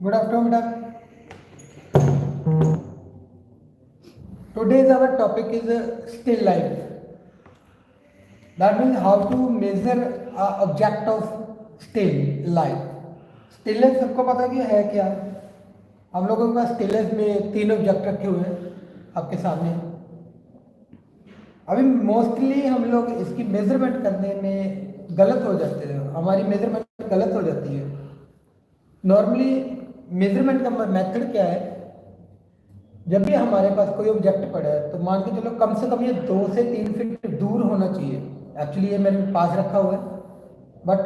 Good afternoon, madam. Today's our topic is still life. That means how to measure object of still life. Stillness सबको पता कि है क्या? हम लोगों के पास स्टिलनेस में 3 ऑब्जेक्ट रखे हुए हैं आपके सामने। अभी मोस्टली हम लोग इसकी मेजरमेंट करने में गलत हो जाते हैं, हमारी मेजरमेंट गलत हो जाती है। नॉर्मली मेजरमेंट का मेथड क्या है? जब भी हमारे पास कोई ऑब्जेक्ट पड़ा है तो मान के चलो कम से कम ये 2 से 3 फीट दूर होना चाहिए। एक्चुअली ये मेरे पास रखा हुआ है, बट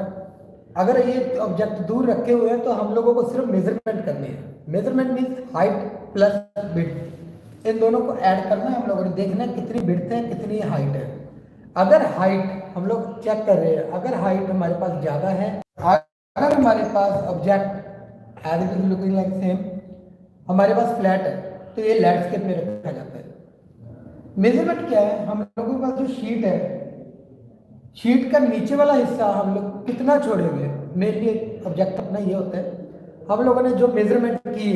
अगर ये ऑब्जेक्ट दूर रखे हुए हैं तो हम लोगों को सिर्फ मेजरमेंट करनी है। Measurement means height plus width, इन दोनों को ऐड करना है। हम लोगों ने देखना है कितनी विड्थ है कितनी हाइट है। अगर हाइट हम लोग चेक कर रहे हैं, अगर हाइट हमारे पास ज़्यादा है, अगर हमारे पास object as it is looking like same, हमारे पास फ्लैट है, तो ये लैंडस्केप में रखा जाता है। मेजरमेंट क्या है? हम लोगों के पास जो शीट है, शीट का नीचे वाला हिस्सा हम लोग कितना छोड़ेंगे, मेनली ऑब्जेक्ट अपना ये होता है। हम लोगों ने जो मेजरमेंट की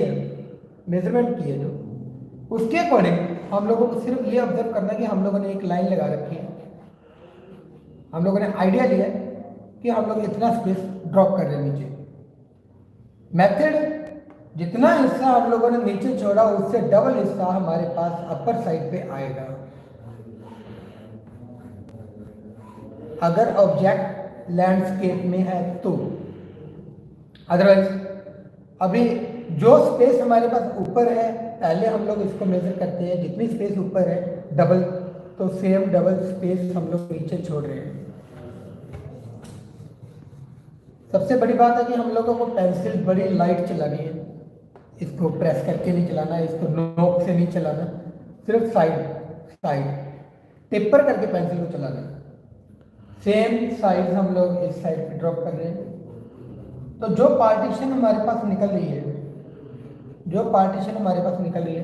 है जो उसके अकॉर्डिंग हम लोगों को सिर्फ ये ऑब्जर्व करना है कि हम लोगों ने एक लाइन लगा रखी है। हम लोगों ने आइडिया लिया है कि हम लोग इतना स्पेस ड्रॉप कर रहे हैं नीचे। मेथड, जितना हिस्सा हम लोगों ने नीचे छोड़ा उससे डबल हिस्सा हमारे पास अपर साइड पे आएगा। अगर ऑब्जेक्ट लैंडस्केप में है तो, अदरवाइज अभी जो स्पेस हमारे पास ऊपर है, पहले हम लोग इसको मेजर करते हैं, जितनी स्पेस ऊपर है डबल, तो सेम डबल स्पेस हम लोग नीचे छोड़ रहे हैं। सबसे बड़ी बात है कि हम लोगों को पेंसिल बड़ी लाइट चलानी है, इसको प्रेस करके नहीं चलाना है, इसको नोक से नहीं चलाना, सिर्फ साइड टेपर करके पेंसिल को चलाना है। सेम साइज हम लोग इस साइड पे ड्रॉप कर रहे हैं। तो जो पार्टीशन हमारे पास निकल रही है,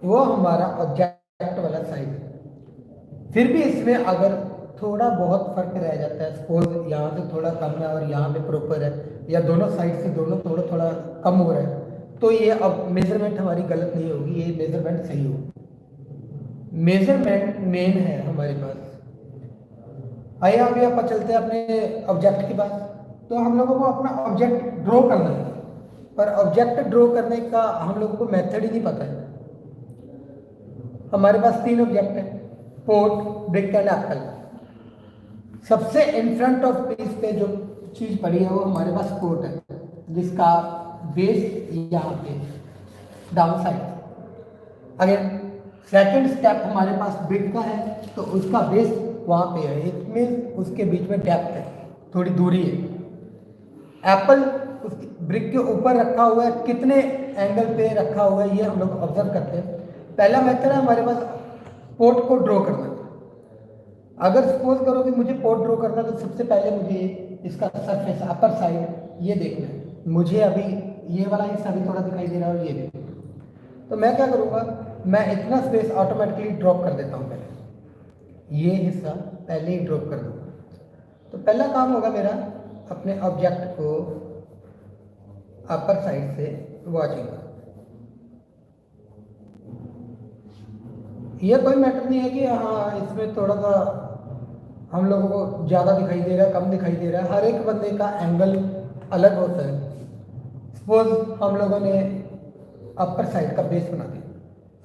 वो हमारा ऑब्जेक्ट वाला साइड है। फिर भी इसमें अगर थोड़ा बहुत फर्क रह जाता है, सपोज यहाँ से थोड़ा कम है और यहाँ पे प्रॉपर है, या दोनों साइड से दोनों थोड़ा थोड़ा कम हो रहा है, तो ये अब मेजरमेंट हमारी गलत नहीं होगी, ये मेजरमेंट सही होगी। मेजरमेंट मेन है हमारे पास। आइए अभी आप चलते हैं अपने ऑब्जेक्ट के पास। तो हम लोगों को अपना ऑब्जेक्ट ड्रॉ करना है, पर ऑब्जेक्ट ड्रॉ करने का हम लोगों को मेथड ही नहीं पता है। हमारे पास 3 ऑब्जेक्ट है, पोट, ब्रिक एंड एप्पल। सबसे इन फ्रंट ऑफ पेज पे जो चीज पड़ी है वो हमारे पास पोट है, जिसका बेस यहाँ पे डाउन साइड। अगर सेकंड स्टेप हमारे पास ब्रिक का है तो उसका बेस वहाँ पे है, इट मीन उसके बीच में डेप्थ है, थोड़ी दूरी है। एप्पल उस ब्रिक के ऊपर रखा हुआ है, कितने एंगल पे रखा हुआ है ये हम लोग ऑब्जर्व करते हैं। पहला मेथड है हमारे पास पोट को ड्रॉ करना। अगर सपोज करो कि मुझे पोट ड्रॉ करना, तो सबसे पहले मुझे इसका सरफेस अपर साइड ये देखना है। मुझे अभी ये वाला हिस्सा भी थोड़ा दिखाई दे रहा है और ये भी, तो मैं क्या करूँगा, मैं इतना स्पेस ऑटोमेटिकली ड्रॉप कर देता हूँ। पहले ये हिस्सा पहले ही ड्रॉप कर दूँगा। तो पहला काम होगा मेरा अपने ऑब्जेक्ट को अपर साइड से वॉचिंग का। ये कोई मैटर नहीं है कि हाँ इसमें थोड़ा सा हम लोगों को ज़्यादा दिखाई दे रहा है, कम दिखाई दे रहा है। हर एक बंदे का एंगल अलग होता है। सपोज हम लोगों ने अपर साइड का बेस बना दिया,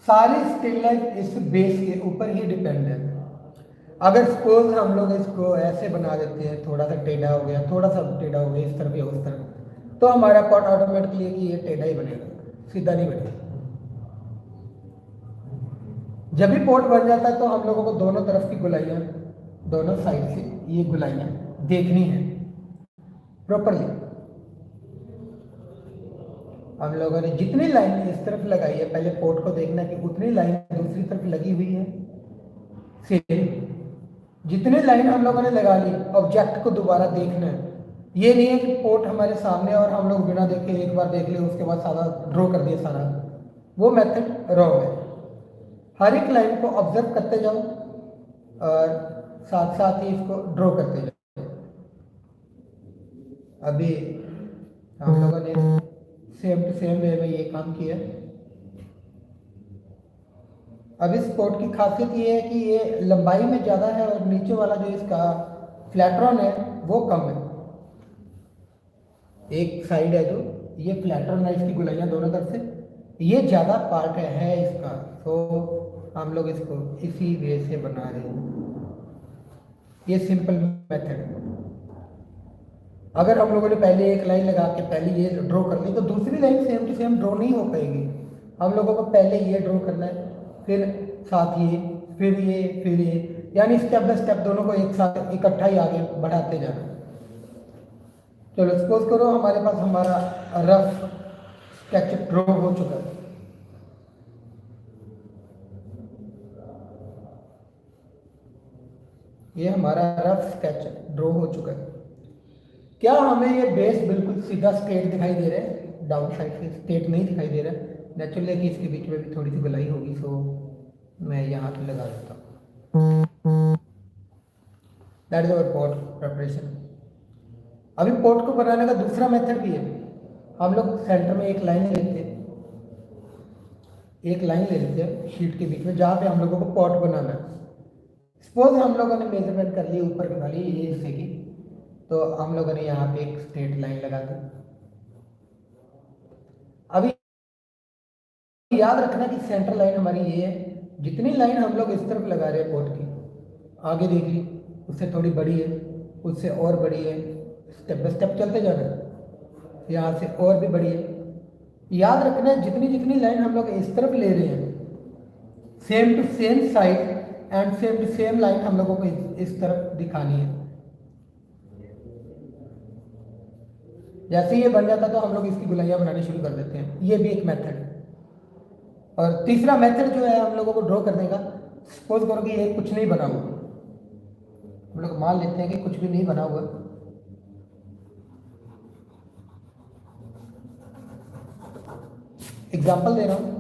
सारी स्टिल लाइफ इस बेस के ऊपर ही डिपेंड है। अगर सपोज हम लोग इसको ऐसे बना देते हैं, थोड़ा सा टेढ़ा हो गया, थोड़ा सा टेढ़ा हो गया, इस तरफ या उस तरफ, तो हमारा पॉट ऑटोमेटिकली कि ये टेढ़ा ही बनेगा, सीधा नहीं बनेगा। जब भी पोट बन जाता है तो हम लोगों को दोनों तरफ की गुलाइयाँ, दोनों साइड से ये गुलाइयाँ देखनी है प्रॉपरली। हम लोगों ने जितनी लाइन इस तरफ लगाई है, पहले पोट को देखना कि उतनी लाइन दूसरी तरफ लगी हुई है। सेम जितनी लाइन हम लोगों ने लगा ली, ऑब्जेक्ट को दोबारा देखना है। ये नहीं है कि पोट हमारे सामने और हम लोग बिना देखे एक बार देख लिया उसके बाद सारा ड्रॉ कर दिया सारा, वो मेथड रॉन्ग है। हर एक लाइन को ऑब्जर्व करते जाओ और साथ साथ ही इसको ड्रॉ करते जाओ। अभी हम लोगों ने सेम टू सेम वे में ये काम किया। अब इस पोर्ट की खासियत ये है कि ये लंबाई में ज़्यादा है और नीचे वाला जो इसका फ्लैटरॉन है वो कम है। एक साइड है जो ये फ्लैटरॉन है, इसकी गुलाइयाँ दोनों तरफ से, ये ज़्यादा पार्ट है इसका, तो हम लोग इसको इसी वे से बना रहे हैं। ये सिंपल मेथड है। अगर हम लोगों ने पहले एक लाइन लगा के पहले ये ड्रॉ कर ली तो दूसरी line same to same draw नहीं हो पाएगी। हम लोगों को पहले ये ड्रॉ करना है, फिर साथ ये, फिर ये, यानी स्टेप बाय स्टेप दोनों को एक साथ इकट्ठा ही आगे बढ़ाते जाना। चलो सपोज करो हमारे पास हमारा रफ स्केच ड्रॉ हो चुका है। ये हमारा रफ स्केच ड्रॉ हो चुका है। क्या हमें ये बेस बिल्कुल सीधा स्ट्रेट दिखाई दे रहा है? डाउन साइड से स्ट्रेट नहीं दिखाई दे रहा है। नेचुरली है कि इसके बीच में भी थोड़ी सी गोलाई होगी, सो मैं यहाँ पे लगा देता हूँ। That is our port preparation. अभी पोर्ट को बनाने का दूसरा मेथड भी है। हम लोग सेंटर में एक लाइन लेते हैं, शीट के बीच में, जहाँ पे हम लोगों को पोर्ट बनाना है। सपोज हम लोगों ने मेजरमेंट कर ली ऊपर की वाली ये हिस्से की, तो हम लोगों ने यहाँ पे एक स्ट्रेट लाइन लगा दी। अभी याद रखना कि सेंटर लाइन हमारी ये है। जितनी लाइन हम लोग इस तरफ लगा रहे हैं पोर्ट की, आगे देख ली, उससे थोड़ी बड़ी है, उससे और बड़ी है, स्टेप बाय स्टेप चलते जाना, यहाँ से और भी बड़ी है। याद रखना है जितनी जितनी लाइन हम लोग इस तरफ ले रहे हैं, same to same side and same to same line हम लोगों को इस तरफ दिखानी है। जैसे ये बन जाता तो हम लोग इसकी गुलाइयाँ बनानी शुरू कर देते हैं। ये भी एक मेथड है। और तीसरा मेथड जो है हम लोगों को ड्रॉ करने का, सपोज करो कि ये कुछ नहीं बना हुआ, हम लोग मान लेते हैं कि कुछ भी नहीं बना हुआ। एग्जाम्पल दे रहा हूँ।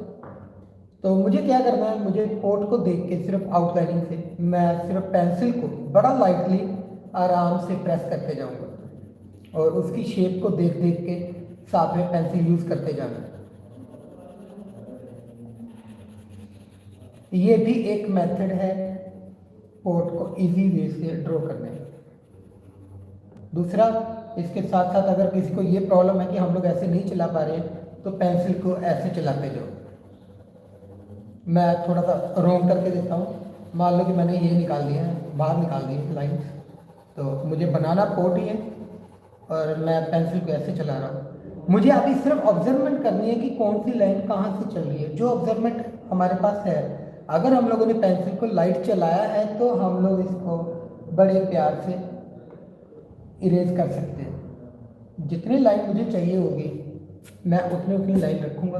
तो मुझे क्या करना है, मुझे पोर्ट को देख के सिर्फ आउटलाइनिंग से मैं सिर्फ पेंसिल को बड़ा लाइटली आराम से प्रेस करते जाऊंगा और उसकी शेप को देख देख के साथ में पेंसिल यूज करते जाना। ये भी एक मेथड है पोर्ट को इजी वे से ड्रॉ करने का। दूसरा, इसके साथ साथ अगर किसी को ये प्रॉब्लम है कि हम लोग ऐसे नहीं चला पा रहे हैं, तो पेंसिल को ऐसे चलाते जाओ। मैं थोड़ा सा रोंग करके देता हूँ। मान लो कि मैंने ये निकाल दिया है, बाहर निकाल दी है लाइन, तो मुझे बनाना पोर्ट ही है और मैं पेंसिल को ऐसे चला रहा हूँ। मुझे अभी सिर्फ ऑब्जर्वमेंट करनी है कि कौन सी लाइन कहाँ से चल रही है। जो ऑब्जर्वमेंट हमारे पास है, अगर हम लोगों ने पेंसिल को लाइट चलाया है तो हम लोग इसको बड़े प्यार से इरेज कर सकते हैं। जितनी लाइन मुझे चाहिए होगी मैं उतनी उतनी लाइन रखूँगा,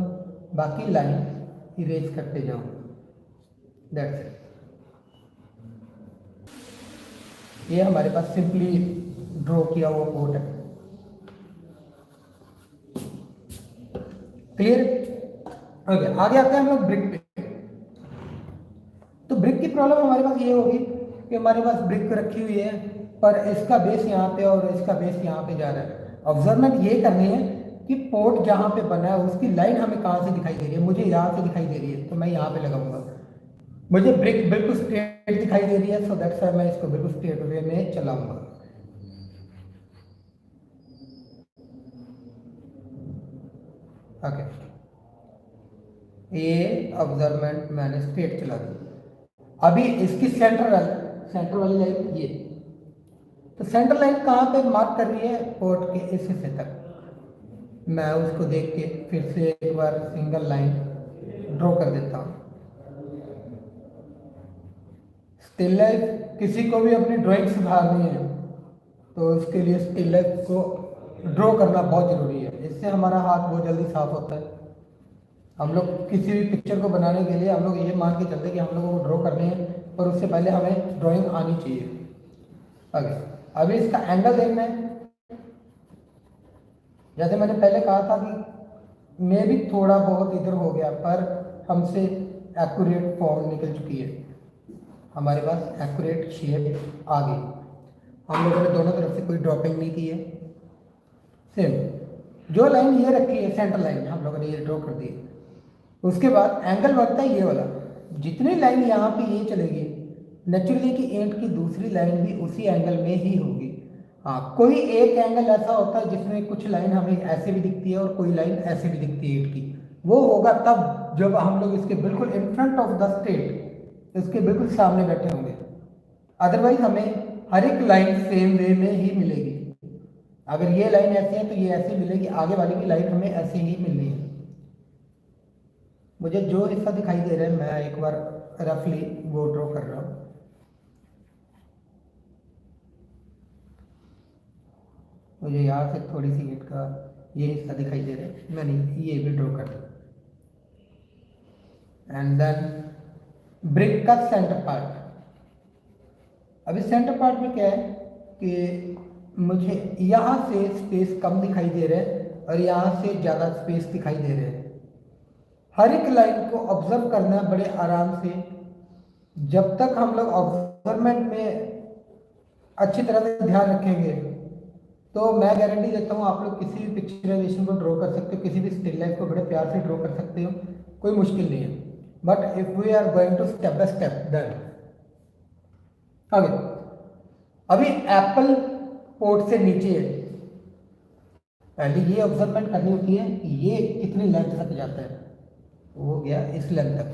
बाकी लाइन इरेज करते जाऊँगा। That's it. ये हमारे पास सिंपली ड्रॉ किया हुआ पोर्ट है। क्लियर? ओके, आगे आते हैं हम लोग ब्रिक पे। तो ब्रिक की प्रॉब्लम हमारे पास ये होगी कि हमारे पास ब्रिक रखी हुई है पर इसका बेस यहाँ पे और इसका बेस यहाँ पे जा रहा है। ऑब्जर्वमेंट ये करनी है कि पोर्ट जहाँ पे बना है उसकी लाइन हमें कहाँ से दिखाई दे रही है। मुझे यहाँ से दिखाई दे रही है तो मैं यहाँ पे लगाऊंगा। मुझे ब्रिक बिल्कुल स्ट्रेट दिखाई दे रही है, सो दैट्स व्हाई मैं इसको बिल्कुल स्ट्रेट वे में चलाऊंगा। ओके, ये ऑब्जर्वमेंट मैंने स्ट्रेट चला दी। अभी इसकी सेंटर वाली लाइन ये, तो सेंटर लाइन कहाँ पे मार्क कर रही है? पोर्ट के इस हिस्से तक। मैं उसको देख के फिर से एक बार सिंगल लाइन ड्रॉ कर देता हूँ। स्टिल लाइफ किसी को भी अपनी ड्राइंग सुधारनी है तो उसके लिए स्टिल लाइफ को ड्रॉ करना बहुत ज़रूरी है। इससे हमारा हाथ बहुत जल्दी साफ होता है। हम लोग किसी भी पिक्चर को बनाने के लिए हम लोग ये मान के चलते हैं कि हम लोगों को ड्रॉ करनी है, पर उससे पहले हमें ड्राइंग आनी चाहिए। ओके, अभी इसका एंगल देखना है। जैसे मैंने पहले कहा था कि मैं भी थोड़ा बहुत इधर हो गया, पर हमसे एक्यूरेट फॉर्म निकल चुकी है। हमारे पास एक्यूरेट शेप आ गई। हम लोगों ने दोनों तरफ से कोई ड्रॉपिंग नहीं की है। सेम जो लाइन ये रखी है सेंटर लाइन हम लोगों ने ये ड्रॉ कर दी, उसके बाद एंगल बनता है ये वाला। जितनी लाइन यहाँ पे ये चलेगी नेचुरली कि एंड की दूसरी लाइन भी उसी एंगल में ही होगी। हाँ, कोई एक एंगल ऐसा होता है जिसमें कुछ लाइन हमें ऐसे भी दिखती है और कोई लाइन ऐसे भी दिखती है एंड की, वो होगा तब जब हम लोग इसके बिल्कुल in front of the state, इसके बिल्कुल सामने बैठे होंगे। अदरवाइज हमें हर एक लाइन सेम वे में ही मिलेगी। अगर ये लाइन ऐसी है तो ये ऐसे मिलेगी, आगे वाली की लाइन हमें ऐसे ही मिलनी है। मुझे जो हिस्सा दिखाई दे रहा है मैं एक बार रफली वो ड्रॉ कर रहा हूँ। मुझे यहाँ से थोड़ी सी ईंट का ये हिस्सा दिखाई दे रहा है, मैंने ये भी ड्रॉ कर दिया। एंड देन ब्रिक का सेंटर पार्ट। अभी सेंटर पार्ट में क्या है कि मुझे यहाँ से स्पेस कम दिखाई दे रहा है और यहाँ से ज़्यादा स्पेस दिखाई दे रहे हैं। हर एक लाइन को ऑब्जर्व करना बड़े आराम से। जब तक हम लोग ऑब्जर्वमेंट में अच्छी तरह से ध्यान रखेंगे तो मैं गारंटी देता हूँ आप लोग किसी भी पिक्चराइजेशन को ड्रॉ कर सकते हो, किसी भी स्टिल लाइफ को बड़े प्यार से ड्रॉ कर सकते हो, कोई मुश्किल नहीं है। But if we are going to step by step then आगे। अभी एप्पल पोर्ट से नीचे है, पहले ये ऑब्जर्वमेंट करनी होती है कि ये कितनी लेंथ तक जाता है। वो गया इस लेंथ तक,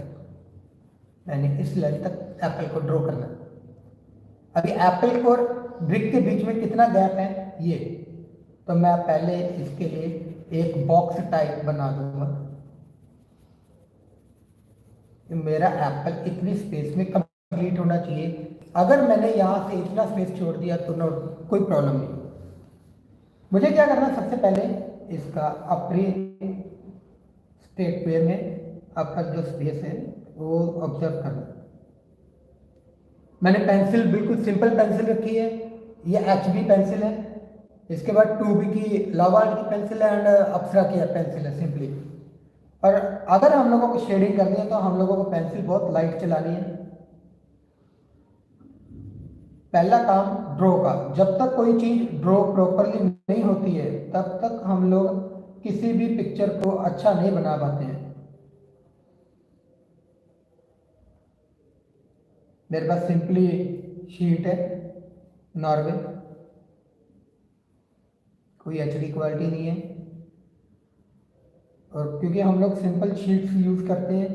यानी इस लेंथ तक एप्पल को ड्रॉ करना। अभी एप्पल को ब्रिक के बीच में कितना गैप है ये, तो मैं पहले इसके लिए एक बॉक्स टाइप बना दूंगा। मेरा एप्पल इतनी स्पेस में कंप्लीट होना चाहिए। अगर मैंने यहाँ से इतना स्पेस छोड़ दिया तो नो कोई प्रॉब्लम नहीं। मुझे क्या करना, सबसे पहले इसका अपनी स्टेट पे में आपका जो स्पेस है वो ऑब्जर्व करना। मैंने पेंसिल बिल्कुल सिंपल पेंसिल रखी है, ये HB पेंसिल है। इसके बाद 2B की लावार्ड की पेंसिल है एंड अप्सरा की पेंसिल है सिंपली। और अगर हम लोगों को शेडिंग करनी है तो हम लोगों को पेंसिल बहुत लाइट चलानी है। पहला काम ड्रॉ का, जब तक कोई चीज ड्रॉ प्रॉपरली नहीं होती है तब तक हम लोग किसी भी पिक्चर को अच्छा नहीं बना पाते हैं। मेरे पास सिंपली शीट है नॉर्मल, कोई HD क्वालिटी नहीं है। और क्योंकि हम लोग सिंपल शीट्स यूज करते हैं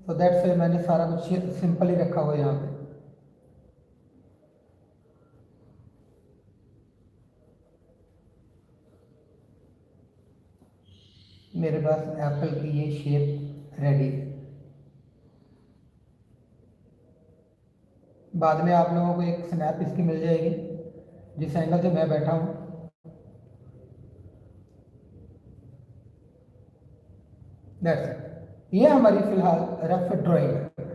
सो दैट्स वाई मैंने सारा कुछ सिंपल ही रखा हुआ है यहाँ पे। मेरे पास एप्पल की ये शेप रेडी है। बाद में आप लोगों को एक स्नैप इसकी मिल जाएगी जिस एंगल से मैं बैठा हूँ। दैट्स इट, ये हमारी फिलहाल रफ ड्राइंग है।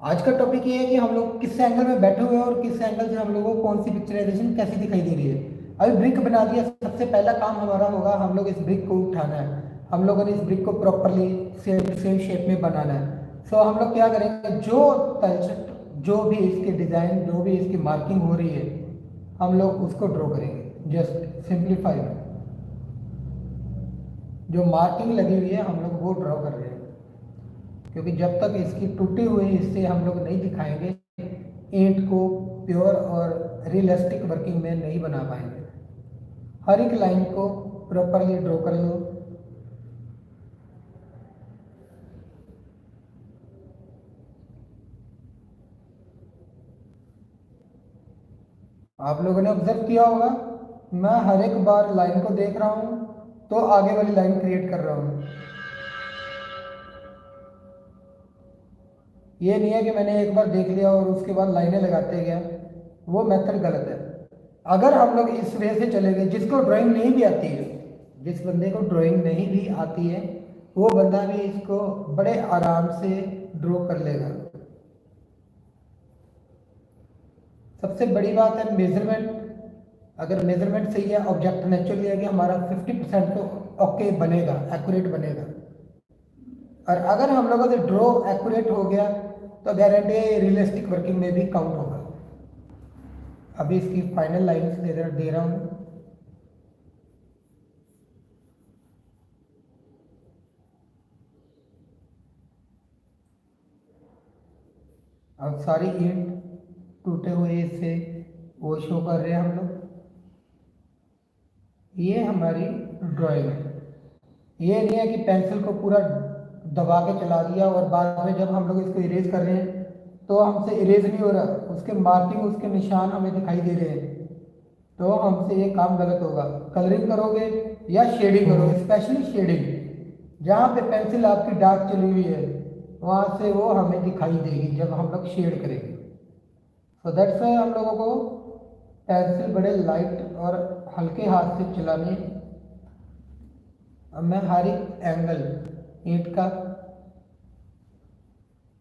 आज का टॉपिक ये है कि हम लोग किस एंगल में बैठे हुए हैं और किस एंगल से हम लोगों को कौन सी पिक्चराइजेशन कैसी दिखाई दे रही है। अभी ब्रिक बना दिया, सबसे पहला काम हमारा होगा हम लोग इस ब्रिक को उठाना है। हम लोगों ने इस ब्रिक को प्रॉपरली सेम शेप में बनाना है। सो हम लोग क्या करेंगे, जो तलछट, जो भी इसके डिज़ाइन, जो भी इसकी मार्किंग हो रही है हम लोग उसको ड्रॉ करेंगे। जस्ट सिंप्लीफाई में जो मार्किंग लगी हुई है हम लोग वो ड्रॉ कर रहे हैं, क्योंकि जब तक इसकी टूटी हुई हिस्से हम लोग नहीं दिखाएंगे ईंट को प्योर और रियलिस्टिक वर्किंग में नहीं बना पाएंगे। हर एक लाइन को प्रॉपरली ड्रॉ कर लो। आप लोगों ने ऑब्जर्व किया होगा मैं हर एक बार लाइन को देख रहा हूँ तो आगे वाली लाइन क्रिएट कर रहा हूँ। ये नहीं है कि मैंने एक बार देख लिया और उसके बाद लाइनें लगाते गया, वो मेथड गलत है। अगर हम लोग इस वे से चलेंगे, जिसको ड्राइंग नहीं भी आती है, जिस बंदे को ड्राइंग नहीं भी आती है वो बंदा भी इसको बड़े आराम से ड्रॉ कर लेगा। सबसे बड़ी बात है मेजरमेंट। अगर मेजरमेंट सही है, ऑब्जेक्ट नेचुरली है कि हमारा 50% तो ओके बनेगा, एक्यूरेट बनेगा। और अगर हम लोगों से ड्रॉ एक्यूरेट हो गया तो गारंटी है रियलिस्टिक वर्किंग में भी काउंट होगा। अभी इसकी फाइनल लाइन्स दे रहा हूँ। अब सारी ईंट टूटे हुए इससे वो शो कर रहे हैं हम लोग। ये हमारी ड्राइंग है। ये नहीं है कि पेंसिल को पूरा दबा के चला दिया और बाद में जब हम लोग इसको इरेज कर रहे हैं तो हमसे इरेज नहीं हो रहा, उसके मार्किंग उसके निशान हमें दिखाई दे रहे हैं, तो हमसे ये काम गलत होगा। कलरिंग करोगे या शेडिंग करोगे, स्पेशली शेडिंग, जहाँ पे पेंसिल आपकी डार्क चली हुई है वहाँ से वो हमें दिखाई देगी जब हम लोग शेड करेंगे। सो दैट्स वाई हम लोगों को पेंसिल बड़े लाइट और हल्के हाथ से चलाने। अब मैं हर एक एंगल ईंट का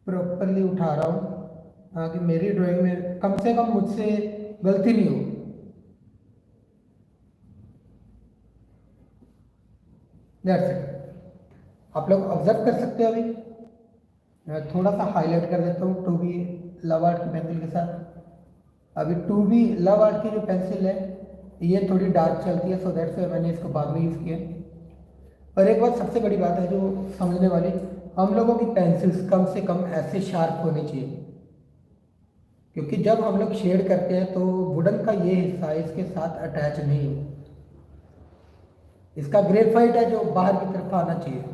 प्रॉपरली उठा रहा हूँ ताकि मेरी ड्राइंग में कम से कम मुझसे गलती नहीं हो। That's it. आप लोग ऑब्जर्व कर सकते हो। अभी मैं थोड़ा सा हाईलाइट कर देता हूँ 2B लव आर्ट की पेंसिल के साथ। अभी 2B लव आर्ट की जो पेंसिल है ये थोड़ी डार्क चलती है, सो दैट्स वाई मैंने इसको बाद में यूज़ किया। और एक बात सबसे बड़ी बात है जो समझने वाली, हम लोगों की पेंसिल्स कम से कम ऐसे शार्प होनी चाहिए, क्योंकि जब हम लोग शेड करते हैं तो वुडन का ये हिस्सा इसके साथ अटैच नहीं हो, इसका ग्रेफाइट है जो बाहर की तरफ आना चाहिए।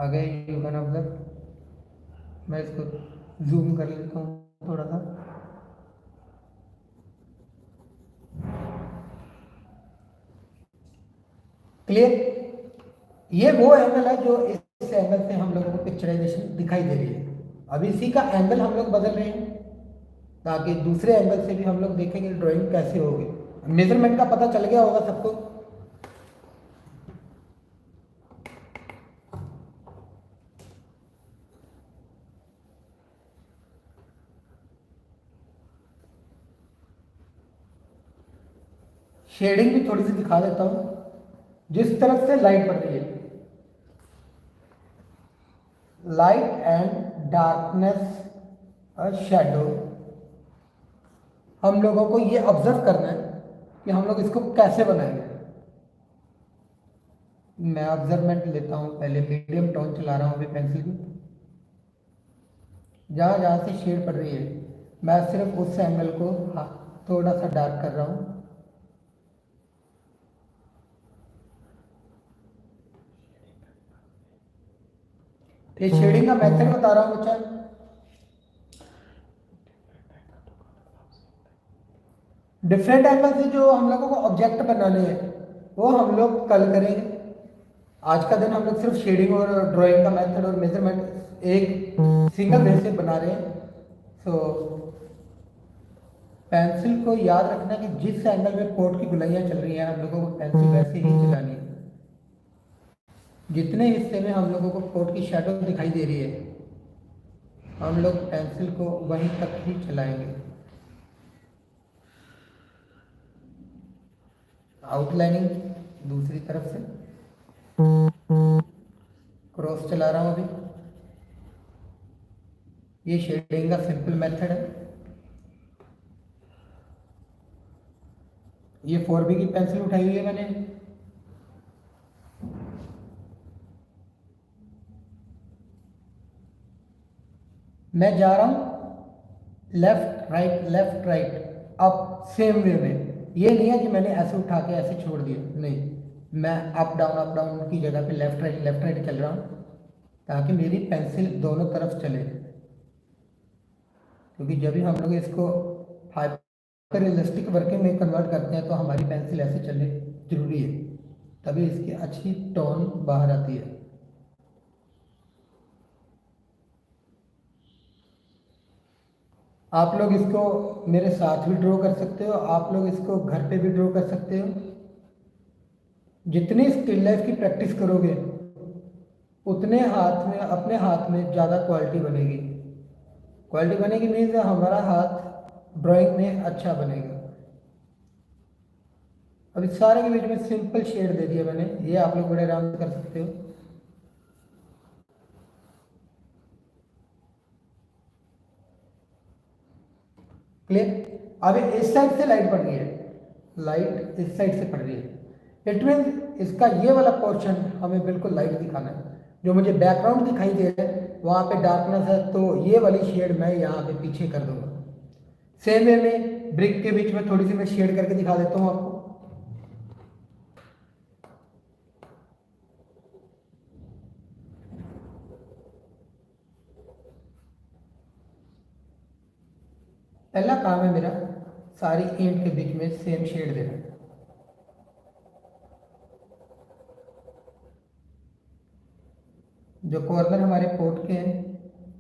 आगे यू कैन ऑब्जर्व। मैं इसको जूम कर लेता हूँ थोड़ा सा। क्लियर? ये वो एंगल है जो इस एंगल से हम लोगों को पिक्चराइजेशन दिखाई दे रही है। अब इसी का एंगल हम लोग बदल रहे हैं ताकि दूसरे एंगल से भी हम लोग देखेंगे ड्राइंग कैसे होगी। मेजरमेंट का पता चल गया होगा सबको। शेडिंग भी थोड़ी सी दिखा देता हूं। जिस तरफ से लाइट पड़ रही है, लाइट एंड डार्कनेस शैडो, हम लोगों को ये ऑब्जर्व करना है कि हम लोग इसको कैसे बनाएंगे। मैं ऑब्जर्वमेंट लेता हूँ, पहले मीडियम टोन चला रहा हूँ अभी पेंसिल की। जहाँ जहाँ से शेड पड़ रही है मैं सिर्फ उस एंगल को थोड़ा सा डार्क कर रहा हूँ। ये शेडिंग का मेथड बता रहा हूँ बच्चा। डिफरेंट एंगल से जो हम लोगों को ऑब्जेक्ट बनाने हैं वो हम लोग कल करेंगे। आज का दिन हम लोग सिर्फ शेडिंग और ड्राइंग का मेथड और मेजरमेंट एक सिंगल डे से बना रहे हैं। सो पेंसिल को याद रखना कि जिस एंगल में कोट की गुलाइयाँ चल रही हैं हम लोगों को पेंसिल वैसे ही चलानी है। जितने हिस्से में हम लोगों को कोट की शैडो दिखाई दे रही है हम लोग पेंसिल को वहीं तक ही चलाएंगे। आउटलाइनिंग दूसरी तरफ से क्रॉस चला रहा हूँ अभी। ये शेडिंग का सिंपल मेथड है। ये 4B की पेंसिल उठाई हुई है मैंने। मैं जा रहा हूँ left right up same way में। ये नहीं है कि मैंने ऐसे उठा के ऐसे छोड़ दिया, नहीं, मैं अप डाउन की जगह पे लेफ्ट राइट चल रहा हूँ ताकि मेरी पेंसिल दोनों तरफ चले। क्योंकि जब भी हम लोग इसको हाइपर रियलिस्टिक वर्किंग में कन्वर्ट करते हैं तो हमारी पेंसिल ऐसे चलने जरूरी है, तभी इसकी अच्छी टोन बाहर आती है। आप लोग इसको मेरे साथ भी ड्रॉ कर सकते हो, आप लोग इसको घर पे भी ड्रॉ कर सकते हो। जितनी स्टिल लाइफ की प्रैक्टिस करोगे उतने अपने हाथ में ज़्यादा क्वालिटी बनेगी मीन्स हमारा हाथ ड्राइंग में अच्छा बनेगा। अब इस सारे के बीच में सिंपल शेड दे दिया मैंने, ये आप लोग बड़े आराम से कर सकते हो। क्लियर। अब इस साइड से लाइट पड़ रही है, लाइट इस साइड से पड़ रही है, इट मीन इसका ये वाला पोर्शन हमें बिल्कुल लाइट दिखाना है। जो मुझे बैकग्राउंड दिखाई दे रहा है वहाँ पे डार्कनेस है, तो ये वाली शेड मैं यहाँ पे पीछे कर दूंगा। सेम वे में ब्रिक के बीच में थोड़ी सी मैं शेड करके दिखा देता हूँ आपको। पहला काम है मेरा सारी ईंट के बीच में सेम शेड देना। जो कॉर्नर हमारे पोर्ट के हैं,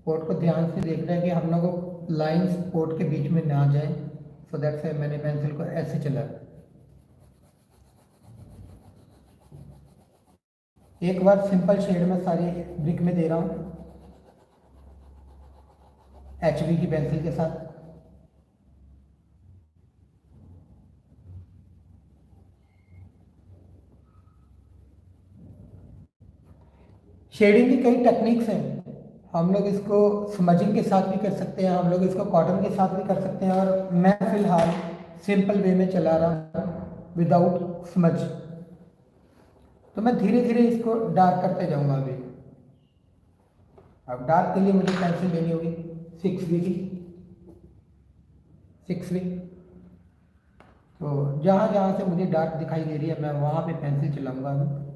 पोर्ट को ध्यान से देखना है कि हम लोग को लाइंस पोर्ट के बीच में ना जाए, सो दैट से मैंने पेंसिल को ऐसे चला। एक बार सिंपल शेड में सारी ब्रिक में दे रहा हूँ HB की पेंसिल के साथ। शेडिंग की कई टेक्निक्स हैं, हम लोग इसको स्मजिंग के साथ भी कर सकते हैं, हम लोग इसको कॉटन के साथ भी कर सकते हैं, और मैं फिलहाल सिंपल वे में चला रहा हूँ विदाउट स्मज। तो मैं धीरे धीरे इसको डार्क करते जाऊंगा। अभी अब डार्क के लिए मुझे पेंसिल लेनी होगी 6B की, 6B। तो जहाँ जहाँ से मुझे डार्क दिखाई दे रही है मैं वहाँ पे पेंसिल चलाऊंगा अभी।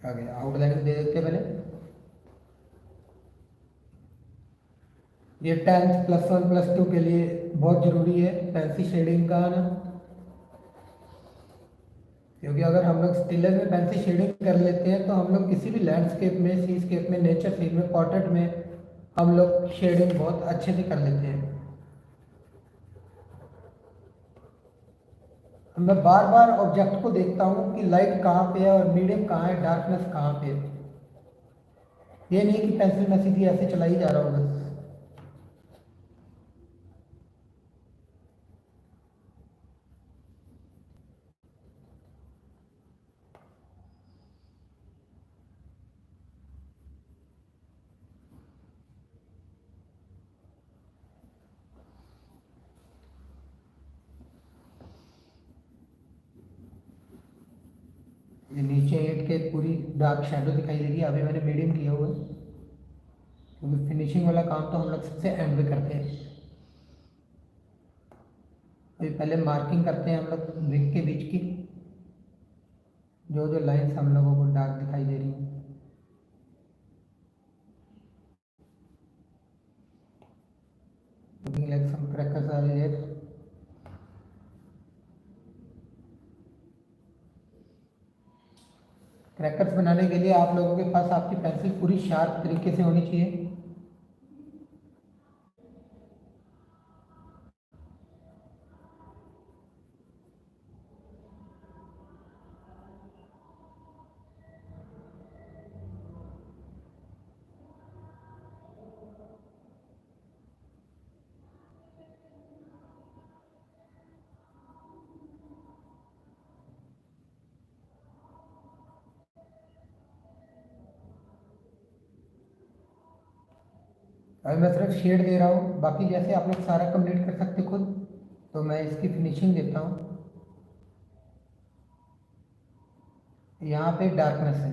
आगे आउटलाइन दे देते हैं पहले। ये 10th +1 +2 के लिए बहुत ज़रूरी है पेंसिल शेडिंग का आना, क्योंकि अगर हम लोग स्टिलर में पेंसिल शेडिंग कर लेते हैं तो हम लोग किसी भी लैंडस्केप में, सीस्केप में, नेचर सीन में, पोर्ट्रेट में हम लोग शेडिंग बहुत अच्छे से कर लेते हैं। मैं बार बार ऑब्जेक्ट को देखता हूँ कि लाइट कहाँ पे है और मीडियम कहाँ है, डार्कनेस कहाँ पे है। ये नहीं कि पेंसिल मैं सीधी ऐसे चला ही जा रहा हूँ बस। ये नीचे ईंट के पूरी डार्क शेडो दिखाई दे रही है, अभी मैंने मीडियम किया हुआ है, क्योंकि फिनिशिंग वाला काम तो हम लोग सबसे एंड में करते हैं। अभी पहले मार्किंग करते हैं हम लोग ब्रिक के बीच की, जो जो लाइन्स हम लोगों को डार्क दिखाई दे रही हैं। Looking like some crackers are there. Crackers बनाने के लिए आप लोगों के पास आपकी पेंसिल पूरी शार्प तरीके से होनी चाहिए। अभी मैं सिर्फ शेड दे रहा हूँ, बाकी जैसे आप लोग सारा कंप्लीट कर सकते खुद, तो मैं इसकी फिनिशिंग देता हूँ। यहाँ पे डार्कनेस है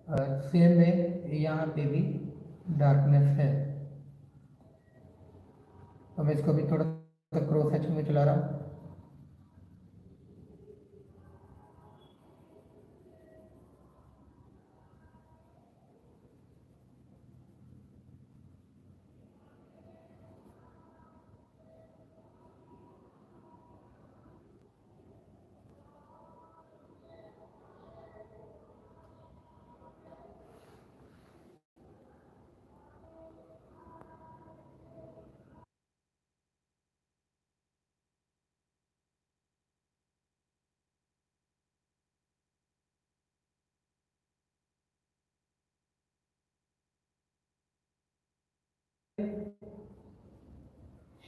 और सेम में यहाँ पे भी डार्कनेस है, तो मैं इसको भी थोड़ा सा क्रॉस हैचिंग में चला रहा हूँ।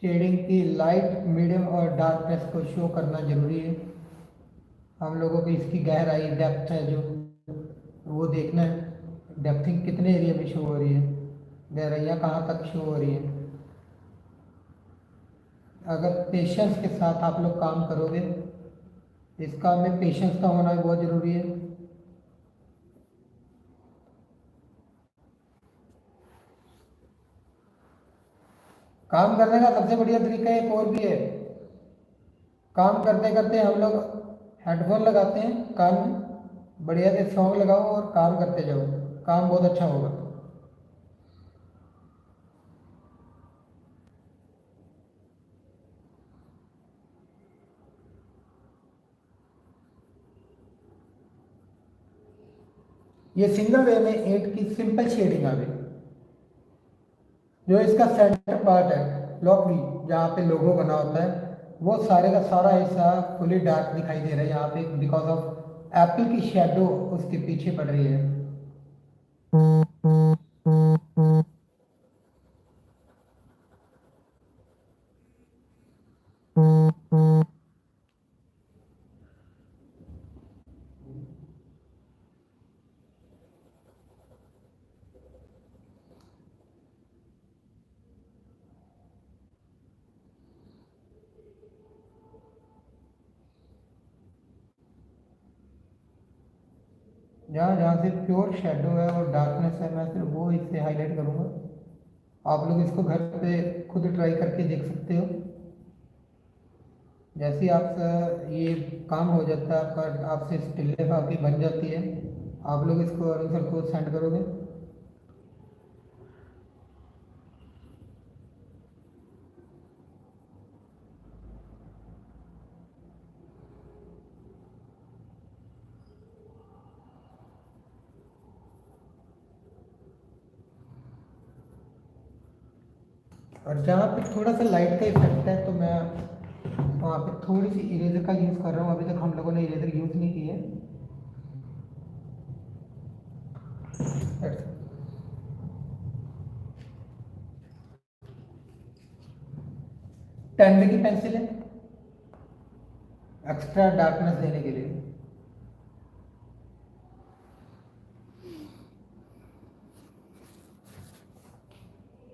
शेडिंग की लाइट, मीडियम और डार्कनेस को शो करना जरूरी है। हम लोगों को इसकी गहराई, डेप्थ है जो, वो देखना है। डेप्थिंग कितने एरिया में शो हो रही है, गहराइयाँ कहाँ तक शो हो रही है। अगर पेशेंस के साथ आप लोग काम करोगे, इस काम में पेशेंस का होना भी बहुत ज़रूरी है। काम करने का सबसे बढ़िया तरीका एक और भी है। काम करते करते हम लोग हेडफोन लगाते हैं कान में, बढ़िया से सॉन्ग लगाओ और काम करते जाओ, काम बहुत अच्छा होगा। ये सिंगल वे में ईंट की सिंपल शेडिंग आ गई। जो इसका सेंटर पार्ट है, लॉकरी, जहाँ पे लोगो बना होता है, वो सारे का सारा हिस्सा फुली डार्क दिखाई दे रहा है यहाँ पे, बिकॉज ऑफ एप्पल की शेडो उसके पीछे पड़ रही है। जहाँ जहाँ से प्योर शेडो है और डार्कनेस है, मैं सिर्फ वो इससे हाईलाइट करूँगा। आप लोग इसको घर पे खुद ट्राई करके देख सकते हो। जैसे ही आप ये काम हो जाता है आपका, आपसे स्टिलनेस आपकी बन जाती है, आप लोग इसको अरुण सर को सेंड करोगे। और जहाँ पे थोड़ा सा लाइट का इफेक्ट है, तो मैं वहाँ पे थोड़ी सी इरेजर का यूज़ कर रहा हूँ। अभी तक हम लोगों ने इरेजर यूज़ नहीं की है। 10 की पेंसिल है, एक्स्ट्रा डार्कनेस देने के लिए।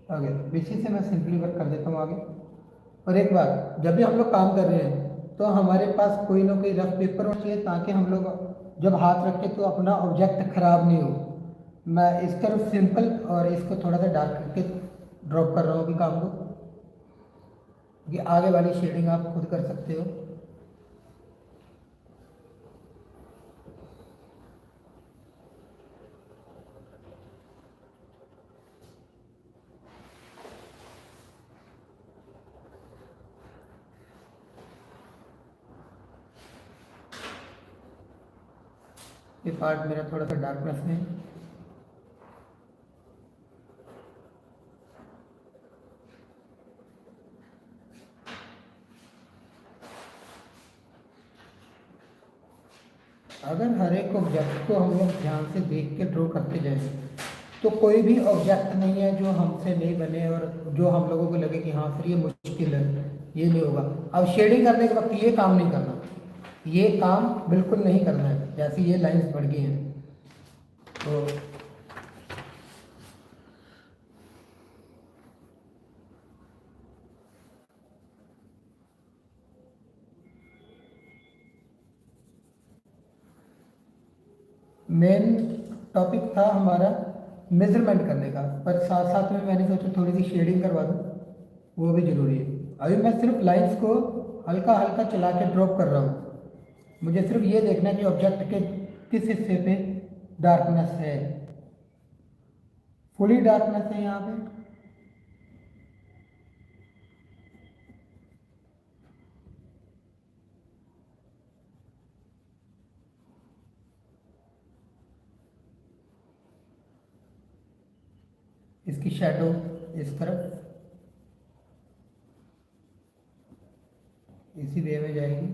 आगे इसी से मैं सिंपली वर्क कर देता हूँ आगे। और एक बात, जब भी हम लोग काम कर रहे हैं तो हमारे पास कोई ना कोई रफ पेपर होना चाहिए, ताकि हम लोग जब हाथ रखें तो अपना ऑब्जेक्ट खराब नहीं हो। मैं इस तरफ सिंपल और इसको थोड़ा सा डार्क करके ड्रॉप कर रहा हूँ अभी काम को, कि आगे वाली शेडिंग आप खुद कर सकते हो। ये पार्ट मेरा थोड़ा सा डार्कनेस में है। अगर हर एक ऑब्जेक्ट को हम लोग ध्यान से देख के ड्रॉ करते जाएं, तो कोई भी ऑब्जेक्ट नहीं है जो हमसे नहीं बने और जो हम लोगों को लगे कि हाँ सर ये मुश्किल है, ये नहीं होगा। अब शेडिंग करने के वक्त ये काम नहीं करना, ये काम बिल्कुल नहीं करना है। जैसे ये लाइंस बढ़ गई हैं, तो मेन टॉपिक था हमारा मेजरमेंट करने का, पर साथ साथ में मैंने सोचा थोड़ी सी शेडिंग करवा दूँ, वो भी ज़रूरी है। अभी मैं सिर्फ लाइंस को हल्का हल्का चला के ड्रॉप कर रहा हूँ। मुझे सिर्फ ये देखना है कि ऑब्जेक्ट के किस हिस्से पे डार्कनेस है। फुली डार्कनेस है यहाँ पे। इसकी शेडो इस तरफ इसी वे में जाएगी।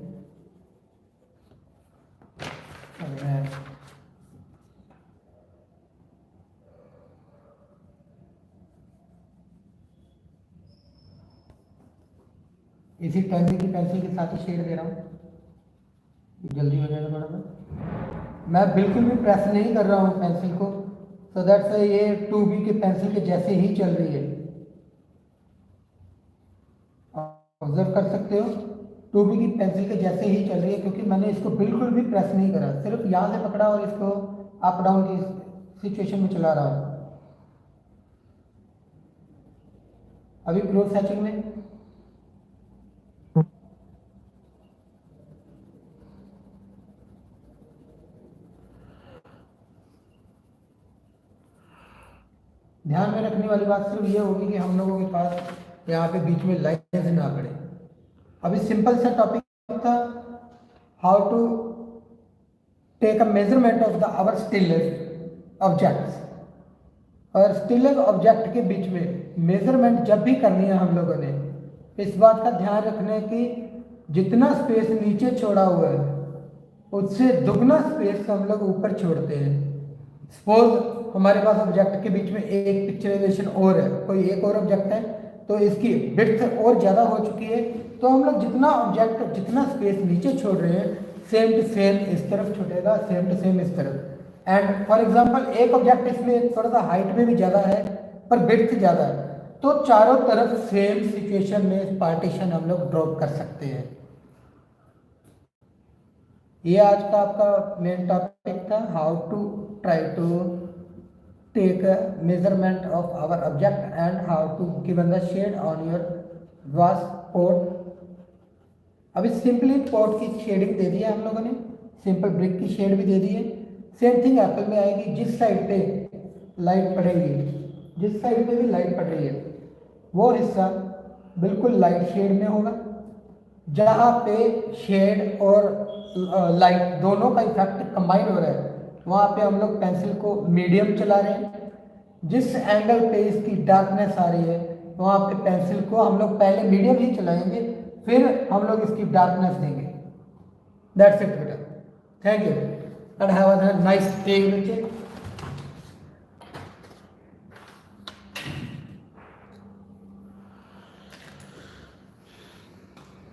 अब मैं इसी 10B की पेंसिल के साथ ही शेड दे रहा हूँ, जल्दी हो जाएगा थोड़ा सा। मैं बिल्कुल भी प्रेस नहीं कर रहा हूँ पेंसिल को, सो दैट्स ये 2B की पेंसिल के जैसे ही चल रही है। ऑब्जर्व कर सकते हो 2B की पेंसिल के जैसे ही चल रही है, क्योंकि मैंने इसको बिल्कुल भी प्रेस नहीं करा, सिर्फ यहाँ से पकड़ा और इसको अप डाउन की सिचुएशन में चला रहा हूँ। अभी क्लोज सेटिंग में ध्यान में रखने वाली बात सिर्फ ये होगी कि हम लोगों के पास यहाँ पे बीच में लाइन्स ना पड़े। अभी सिंपल सा टॉपिक था, how to take a measurement of the our still objects. और स्टिल ऑब्जेक्ट के बीच में मेजरमेंट जब भी करनी है हम लोगों ने इस बात का ध्यान रखना है कि जितना स्पेस नीचे छोड़ा हुआ है उससे दुगना स्पेस हम लोग ऊपर छोड़ते हैं। सपोज हमारे पास ऑब्जेक्ट के बीच में एक पिक्चराइजेशन और है, कोई एक और ऑब्जेक्ट है, तो इसकी विड्थ और ज़्यादा हो चुकी है, तो हम लोग जितना स्पेस नीचे छोड़ रहे हैं सेम टू सेम इस तरफ छूटेगा, सेम टू सेम इस तरफ। एंड फॉर एग्जांपल एक ऑब्जेक्ट इसमें थोड़ा सा हाइट में भी ज़्यादा है पर विड्थ ज़्यादा है, तो चारों तरफ सेम सिचुएशन में पार्टीशन हम लोग ड्रॉप कर सकते हैं। ये आज का आपका मेन टॉपिक था, how to try to take a measurement of our object and how to given the shade on your vase pot। अभी सिंपली पॉट की शेडिंग दे दी है हम लोगों ने, सिंपल ब्रिक की शेड भी दे दी है। सेम थिंग एप्पल में आएगी, जिस साइड पे लाइट पड़ेगी, जिस साइड पे भी लाइट पड़ रही है वो हिस्सा बिल्कुल लाइट शेड में होगा। जहाँ पे शेड और लाइट दोनों का इफेक्ट कंबाइन हो रहा है वहाँ पे हम लोग पेंसिल को मीडियम चला रहे हैं। जिस एंगल पे इसकी डार्कनेस आ रही है वहाँ पे पेंसिल को हम लोग पहले मीडियम ही चलाएंगे, फिर हम लोग इसकी डार्कनेस देंगे। दैट्स इट बेटा, thank you and have a nice day.